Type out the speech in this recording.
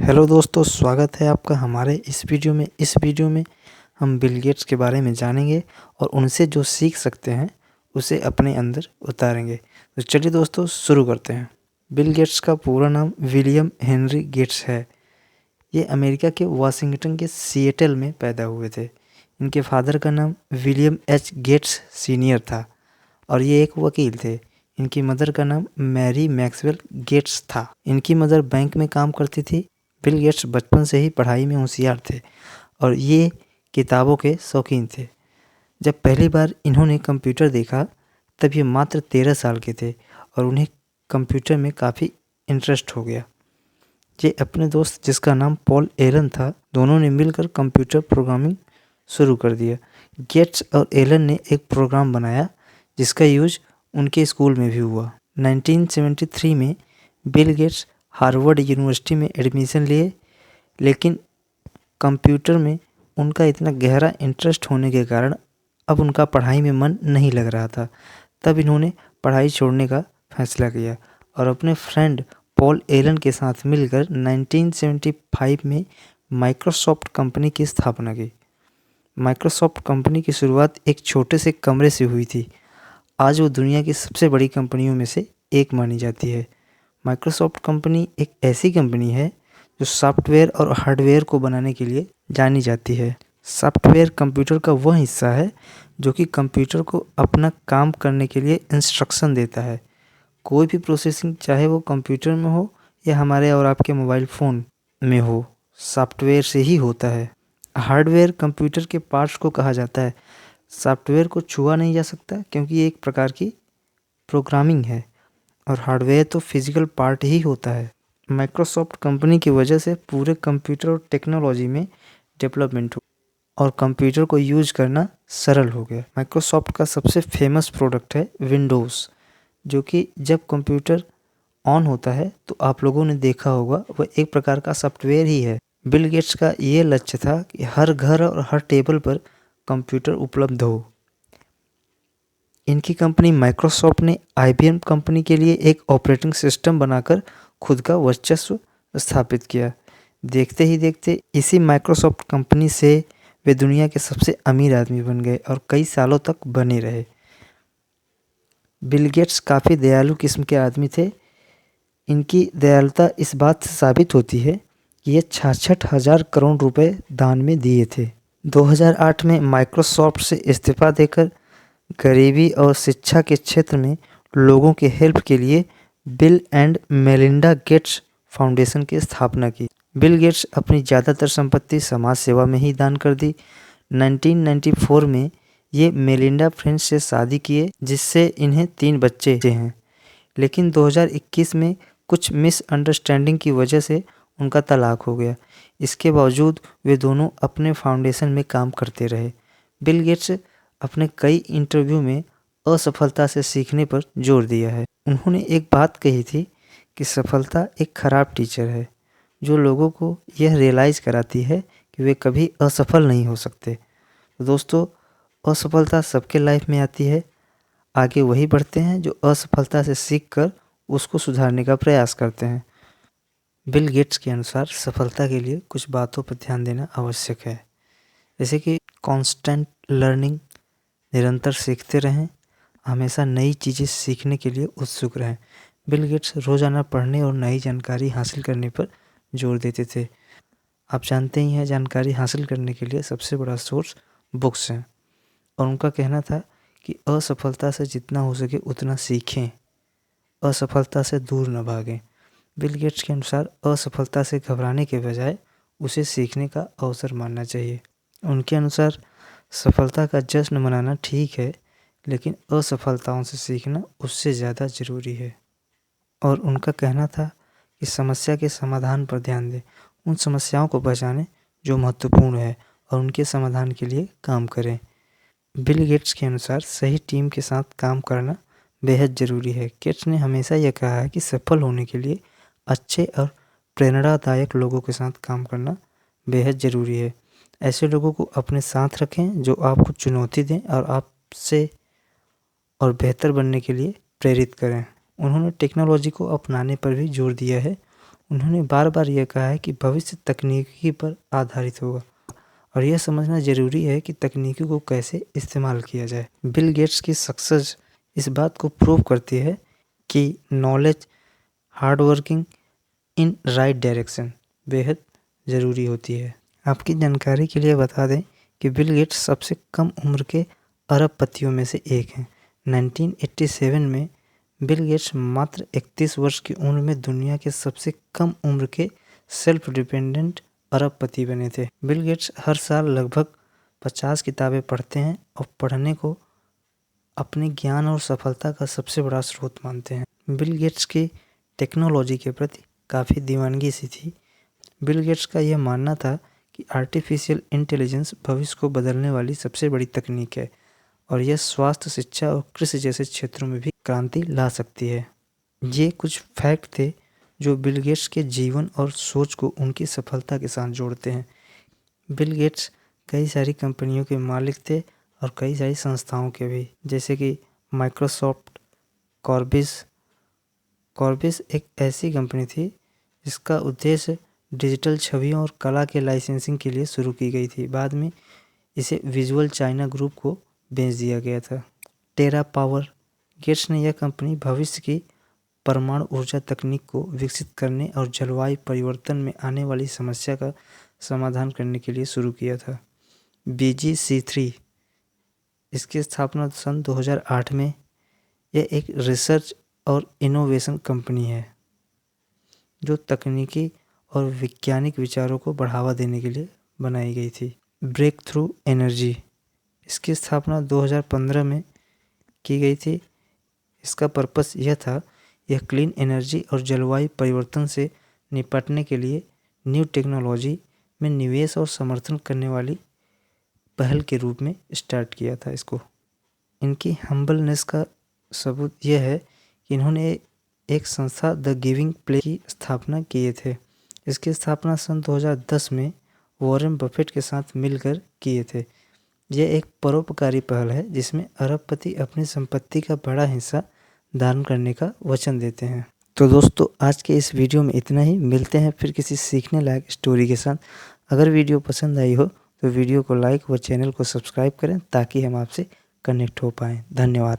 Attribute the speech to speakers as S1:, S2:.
S1: Hello दोस्तों, स्वागत है आपका हमारे इस वीडियो में हम बिल गेट्स के बारे में जानेंगे और उनसे जो सीख सकते हैं उसे अपने अंदर उतारेंगे। तो चलिए दोस्तों शुरू करते हैं। बिल गेट्स का पूरा नाम विलियम हेनरी गेट्स है। ये अमेरिका के वाशिंगटन के सिएटल में पैदा हुए थे। इनके फादर का नाम विलियम एच गेट्स सीनियर था और ये एक वकील थे। इनकी मदर का नाम मैरी मैक्सवेल गेट्स था। इनकी मदर बैंक में काम करती थी। बिल गेट्स बचपन से ही पढ़ाई में होशियार थे और ये किताबों के शौकीन थे। जब पहली बार इन्होंने कंप्यूटर देखा तब ये मात्र 13 साल के थे और उन्हें कंप्यूटर में काफ़ी इंटरेस्ट हो गया। ये अपने दोस्त जिसका नाम पॉल एलन था, दोनों ने मिलकर कंप्यूटर प्रोग्रामिंग शुरू कर दिया। गेट्स और एलन ने एक प्रोग्राम बनाया जिसका यूज उनके स्कूल में भी हुआ। 1973 में बिल गेट्स हार्वर्ड यूनिवर्सिटी में एडमिशन लिए, लेकिन कंप्यूटर में उनका इतना गहरा इंटरेस्ट होने के कारण अब उनका पढ़ाई में मन नहीं लग रहा था। तब इन्होंने पढ़ाई छोड़ने का फैसला किया और अपने फ्रेंड पॉल एलन के साथ मिलकर 1975 में माइक्रोसॉफ्ट कंपनी की स्थापना की। माइक्रोसॉफ्ट कंपनी की शुरुआत एक छोटे से कमरे से हुई थी। आज वो दुनिया की सबसे बड़ी कंपनियों में से एक मानी जाती है। माइक्रोसॉफ्ट कंपनी एक ऐसी कंपनी है जो सॉफ्टवेयर और हार्डवेयर को बनाने के लिए जानी जाती है। सॉफ्टवेयर कंप्यूटर का वह हिस्सा है जो कि कंप्यूटर को अपना काम करने के लिए इंस्ट्रक्शन देता है। कोई भी प्रोसेसिंग, चाहे वो कंप्यूटर में हो या हमारे और आपके मोबाइल फ़ोन में हो, सॉफ्टवेयर से ही होता है। हार्डवेयर कंप्यूटर के पार्ट्स को कहा जाता है। सॉफ्टवेयर को छुआ नहीं जा सकता क्योंकि ये एक प्रकार की प्रोग्रामिंग है और हार्डवेयर तो फिजिकल पार्ट ही होता है। माइक्रोसॉफ्ट कंपनी की वजह से पूरे कंप्यूटर और टेक्नोलॉजी में डेवलपमेंट हो और कंप्यूटर को यूज करना सरल हो गया। माइक्रोसॉफ्ट का सबसे फेमस प्रोडक्ट है विंडोज़, जो कि जब कंप्यूटर ऑन होता है तो आप लोगों ने देखा होगा वह एक प्रकार का सॉफ्टवेयर ही है। बिल गेट्स का ये लक्ष्य था कि हर घर और हर टेबल पर कंप्यूटर उपलब्ध हो। इनकी कंपनी माइक्रोसॉफ्ट ने IBM कंपनी के लिए एक ऑपरेटिंग सिस्टम बनाकर खुद का वर्चस्व स्थापित किया। देखते ही देखते इसी माइक्रोसॉफ्ट कंपनी से वे दुनिया के सबसे अमीर आदमी बन गए और कई सालों तक बने रहे। बिल गेट्स काफ़ी दयालु किस्म के आदमी थे। इनकी दयालुता इस बात से साबित होती है कि ये 66,000 करोड़ रुपए दान में दिए थे। 2008 में माइक्रोसॉफ्ट से इस्तीफा देकर गरीबी और शिक्षा के क्षेत्र में लोगों के हेल्प के लिए bill and Melinda Gates foundation की स्थापना की। बिल गेट्स अपनी ज़्यादातर संपत्ति समाज सेवा में ही दान कर दी। 1994 में ये मेलिंडा फ्रेंच से शादी किए, जिससे इन्हें 3 बच्चे हैं। लेकिन 2021 में कुछ मिसअंडरस्टैंडिंग की वजह से उनका तलाक हो गया। इसके बावजूद वे दोनों अपने फाउंडेशन में काम करते रहे। बिल गेट्स अपने कई इंटरव्यू में असफलता से सीखने पर जोर दिया है। उन्होंने एक बात कही थी कि सफलता एक खराब टीचर है जो लोगों को यह रियलाइज़ कराती है कि वे कभी असफल नहीं हो सकते। तो दोस्तों, असफलता सबके लाइफ में आती है। आगे वही बढ़ते हैं जो असफलता से सीखकर उसको सुधारने का प्रयास करते हैं। बिल गेट्स के अनुसार सफलता के लिए कुछ बातों पर ध्यान देना आवश्यक है, जैसे कि कांस्टेंट लर्निंग, निरंतर सीखते रहें, हमेशा नई चीज़ें सीखने के लिए उत्सुक रहें। बिल गेट्स रोज़ाना पढ़ने और नई जानकारी हासिल करने पर जोर देते थे। आप जानते ही हैं, जानकारी हासिल करने के लिए सबसे बड़ा सोर्स बुक्स हैं और उनका कहना था कि असफलता से जितना हो सके उतना सीखें, असफलता से दूर न भागें। बिल गेट्स के अनुसार असफलता से घबराने के बजाय उसे सीखने का अवसर मानना चाहिए। उनके अनुसार सफलता का जश्न मनाना ठीक है, लेकिन असफलताओं से सीखना उससे ज़्यादा ज़रूरी है। और उनका कहना था कि समस्या के समाधान पर ध्यान दें, उन समस्याओं को पहचानें जो महत्वपूर्ण है और उनके समाधान के लिए काम करें। बिल गेट्स के अनुसार सही टीम के साथ काम करना बेहद ज़रूरी है। गेट्स ने हमेशा यह कहा है कि सफल होने के लिए अच्छे और प्रेरणादायक लोगों के साथ काम करना बेहद ज़रूरी है। ऐसे लोगों को अपने साथ रखें जो आपको चुनौती दें और आपसे और बेहतर बनने के लिए प्रेरित करें। उन्होंने टेक्नोलॉजी को अपनाने पर भी जोर दिया है। उन्होंने बार बार यह कहा है कि भविष्य तकनीकी पर आधारित होगा और यह समझना जरूरी है कि तकनीकी को कैसे इस्तेमाल किया जाए। बिल गेट्स की सक्सेस इस बात को प्रूव करती है कि knowledge, hard working in right direction बेहद ज़रूरी होती है। आपकी जानकारी के लिए बता दें कि बिल गेट्स सबसे कम उम्र के अरबपतियों में से एक हैं। 1987 में बिल गेट्स मात्र 31 वर्ष की उम्र में दुनिया के सबसे कम उम्र के सेल्फ डिपेंडेंट अरबपति बने थे। बिल गेट्स हर साल लगभग 50 किताबें पढ़ते हैं और पढ़ने को अपने ज्ञान और सफलता का सबसे बड़ा स्रोत मानते हैं। बिल गेट्स की टेक्नोलॉजी के प्रति काफ़ी दीवानगी सी थी। बिल गेट्स का यह मानना था कि आर्टिफिशियल इंटेलिजेंस भविष्य को बदलने वाली सबसे बड़ी तकनीक है और यह स्वास्थ्य, शिक्षा और कृषि जैसे क्षेत्रों में भी क्रांति ला सकती है। ये कुछ फैक्ट थे जो बिल गेट्स के जीवन और सोच को उनकी सफलता के साथ जोड़ते हैं। बिल गेट्स कई सारी कंपनियों के मालिक थे और कई सारी संस्थाओं के भी, जैसे कि माइक्रोसॉफ्ट, कॉर्बिस एक ऐसी कंपनी थी जिसका उद्देश्य डिजिटल छवियों और कला के लाइसेंसिंग के लिए शुरू की गई थी। बाद में इसे विजुअल चाइना ग्रुप को बेच दिया गया था। टेरा पावर, गेट्स ने यह कंपनी भविष्य की परमाणु ऊर्जा तकनीक को विकसित करने और जलवायु परिवर्तन में आने वाली समस्या का समाधान करने के लिए शुरू किया था। BGC3, इसकी स्थापना सन 2008 में। यह एक रिसर्च और इनोवेशन कंपनी है जो तकनीकी और वैज्ञानिक विचारों को बढ़ावा देने के लिए बनाई गई थी। ब्रेक थ्रू एनर्जी, इसकी स्थापना 2015 में की गई थी। इसका पर्पस यह था, यह क्लीन एनर्जी और जलवायु परिवर्तन से निपटने के लिए न्यू टेक्नोलॉजी में निवेश और समर्थन करने वाली पहल के रूप में स्टार्ट किया था इसको। इनकी हम्बलनेस का सबूत यह है कि इन्होंने एक संस्था द गिविंग प्ले की स्थापना किए थे। इसकी स्थापना सन 2010 में वॉरेन बफेट के साथ मिलकर किए थे। यह एक परोपकारी पहल है जिसमें अरबपति अपनी संपत्ति का बड़ा हिस्सा दान करने का वचन देते हैं। तो दोस्तों, आज के इस वीडियो में इतना ही। मिलते हैं फिर किसी सीखने लायक स्टोरी के साथ। अगर वीडियो पसंद आई हो तो वीडियो को लाइक व चैनल को सब्सक्राइब करें ताकि हम आपसे कनेक्ट हो पाएँ। धन्यवाद।